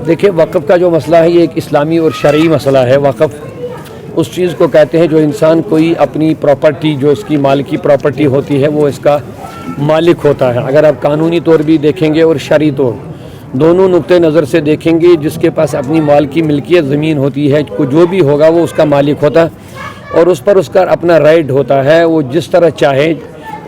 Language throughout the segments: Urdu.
دیکھیں وقف کا جو مسئلہ ہے یہ ایک اسلامی اور شرعی مسئلہ ہے۔ وقف اس چیز کو کہتے ہیں جو انسان کوئی اپنی پراپرٹی جو اس کی مالکی پراپرٹی ہوتی ہے وہ اس کا مالک ہوتا ہے۔ اگر آپ قانونی طور بھی دیکھیں گے اور شرعی طور دونوں نقطۂ نظر سے دیکھیں گے، جس کے پاس اپنی مالکی ملکیت زمین ہوتی ہے جو بھی ہوگا وہ اس کا مالک ہوتا ہے اور اس پر اس کا اپنا رائٹ ہوتا ہے، وہ جس طرح چاہے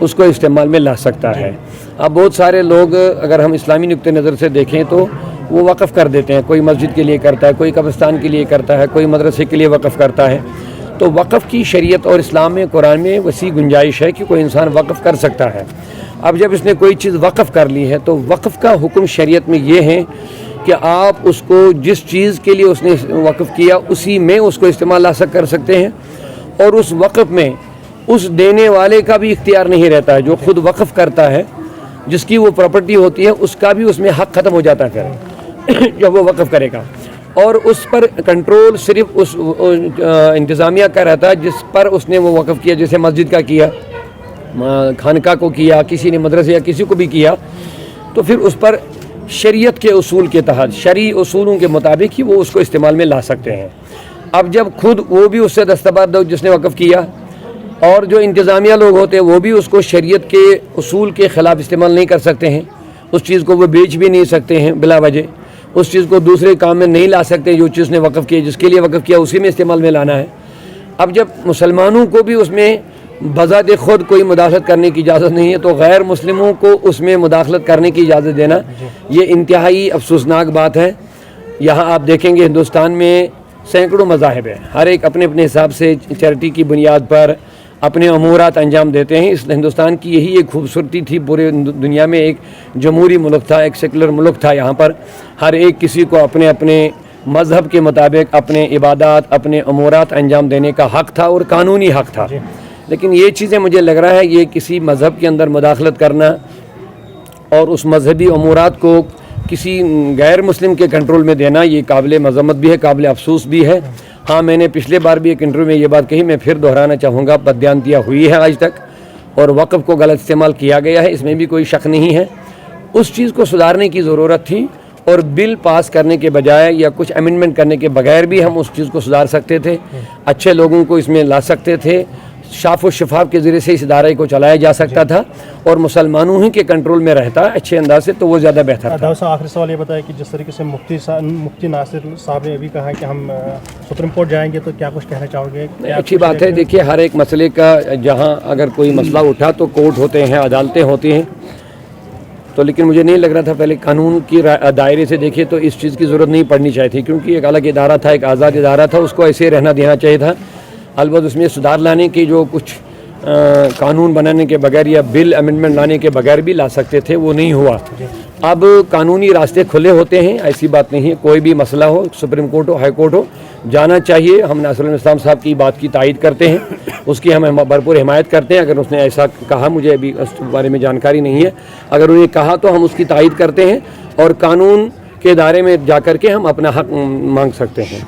اس کو استعمال میں لا سکتا ہے۔ اب بہت سارے لوگ اگر ہم اسلامی نقطۂ نظر سے دیکھیں تو وہ وقف کر دیتے ہیں، کوئی مسجد کے لیے کرتا ہے، کوئی قبرستان کے لیے کرتا ہے، کوئی مدرسے کے لیے وقف کرتا ہے۔ تو وقف کی شریعت اور اسلام میں قرآن میں وسیع گنجائش ہے کہ کوئی انسان وقف کر سکتا ہے۔ اب جب اس نے کوئی چیز وقف کر لی ہے تو وقف کا حکم شریعت میں یہ ہے کہ آپ اس کو جس چیز کے لیے اس نے وقف کیا اسی میں اس کو استعمال کر سکتے ہیں، اور اس وقف میں اس دینے والے کا بھی اختیار نہیں رہتا ہے۔ جو خود وقف کرتا ہے، جس کی وہ پراپرٹی ہوتی ہے، اس کا بھی اس میں حق ختم ہو جاتا ہے جب وہ وقف کرے گا، اور اس پر کنٹرول صرف اس انتظامیہ کا رہتا ہے جس پر اس نے وہ وقف کیا۔ جیسے مسجد کا کیا، خانقاہ کو کیا، کسی نے مدرسے یا کسی کو بھی کیا، تو پھر اس پر شریعت کے اصول کے تحت شرعی اصولوں کے مطابق ہی وہ اس کو استعمال میں لا سکتے ہیں۔ اب جب خود وہ بھی اس سے دستبرد ہو جس نے وقف کیا، اور جو انتظامیہ لوگ ہوتے ہیں وہ بھی اس کو شریعت کے اصول کے خلاف استعمال نہیں کر سکتے ہیں، اس چیز کو وہ بیچ بھی نہیں سکتے ہیں بلا وجہ، اس چیز کو دوسرے کام میں نہیں لا سکتے، جو چیز نے وقف کیا جس کے لیے وقف کیا اسی میں استعمال میں لانا ہے۔ اب جب مسلمانوں کو بھی اس میں بذات خود کوئی مداخلت کرنے کی اجازت نہیں ہے، تو غیر مسلموں کو اس میں مداخلت کرنے کی اجازت دینا یہ انتہائی افسوسناک بات ہے۔ یہاں آپ دیکھیں گے ہندوستان میں سینکڑوں مذاہب ہیں، ہر ایک اپنے اپنے حساب سے چیریٹی کی بنیاد پر اپنے امورات انجام دیتے ہیں۔ اس ہندوستان کی یہی ایک خوبصورتی تھی، پورے دنیا میں ایک جمہوری ملک تھا، ایک سیکولر ملک تھا۔ یہاں پر ہر ایک کسی کو اپنے اپنے مذہب کے مطابق اپنے عبادات، اپنے امورات انجام دینے کا حق تھا اور قانونی حق تھا۔ لیکن یہ چیزیں مجھے لگ رہا ہے یہ کسی مذہب کے اندر مداخلت کرنا اور اس مذہبی امورات کو کسی غیر مسلم کے کنٹرول میں دینا، یہ قابل مذمت بھی ہے، قابل افسوس بھی ہے۔ ہاں، میں نے پچھلے بار بھی ایک انٹرویو میں یہ بات کہی، میں پھر دہرانا چاہوں گا، بددیانتیاں ہوئی ہے آج تک اور وقف کو غلط استعمال کیا گیا ہے، اس میں بھی کوئی شک نہیں ہے۔ اس چیز کو سدھارنے کی ضرورت تھی، اور بل پاس کرنے کے بجائے یا کچھ امینڈمنٹ کرنے کے بغیر بھی ہم اس چیز کو سدھار سکتے تھے، اچھے لوگوں کو اس میں لا سکتے تھے، شاف و شفاف کے ذریعے سے اس ادارے کو چلایا جا سکتا تھا اور مسلمانوں ہی کے کنٹرول میں رہتا اچھے انداز سے، تو وہ زیادہ بہتر تھا۔ ڈاکٹر صاحب، آخری سوال یہ بتائیں کہ جس طریقے سے مفتی ناصر صاحب نے ابھی کہا کہ ہم سپریم کورٹ جائیں گے، تو کیا کچھ کہنا چاہو گے؟ اچھی بات ہے، دیکھیے ہر ایک مسئلے کا جہاں اگر کوئی مسئلہ اٹھا تو کورٹ ہوتے ہیں، عدالتیں ہوتی ہیں، تو لیکن مجھے نہیں لگ رہا تھا پہلے قانون کی دائرے سے دیکھے تو اس چیز کی ضرورت نہیں پڑنی چاہیے تھی، کیونکہ ایک الگ ادارہ تھا، ایک آزاد ادارہ تھا، اس کو ایسے رہنا دینا چاہیے تھا۔ البتہ اس میں سدھار لانے کی جو کچھ قانون بنانے کے بغیر یا بل امینڈمنٹ لانے کے بغیر بھی لا سکتے تھے، وہ نہیں ہوا۔ اب قانونی راستے کھلے ہوتے ہیں، ایسی بات نہیں ہے، کوئی بھی مسئلہ ہو، سپریم کورٹ ہو، ہائی کورٹ ہو، جانا چاہیے۔ ہم ناصر الاسلام صاحب کی بات کی تائید کرتے ہیں، اس کی ہم بھرپور حمایت کرتے ہیں۔ اگر اس نے ایسا کہا، مجھے ابھی اس بارے میں جانکاری نہیں ہے، اگر انہوں نے کہا تو ہم اس کی تائید کرتے ہیں، اور قانون کے دائرے میں جا کر کے ہم اپنا حق مانگ سکتے ہیں۔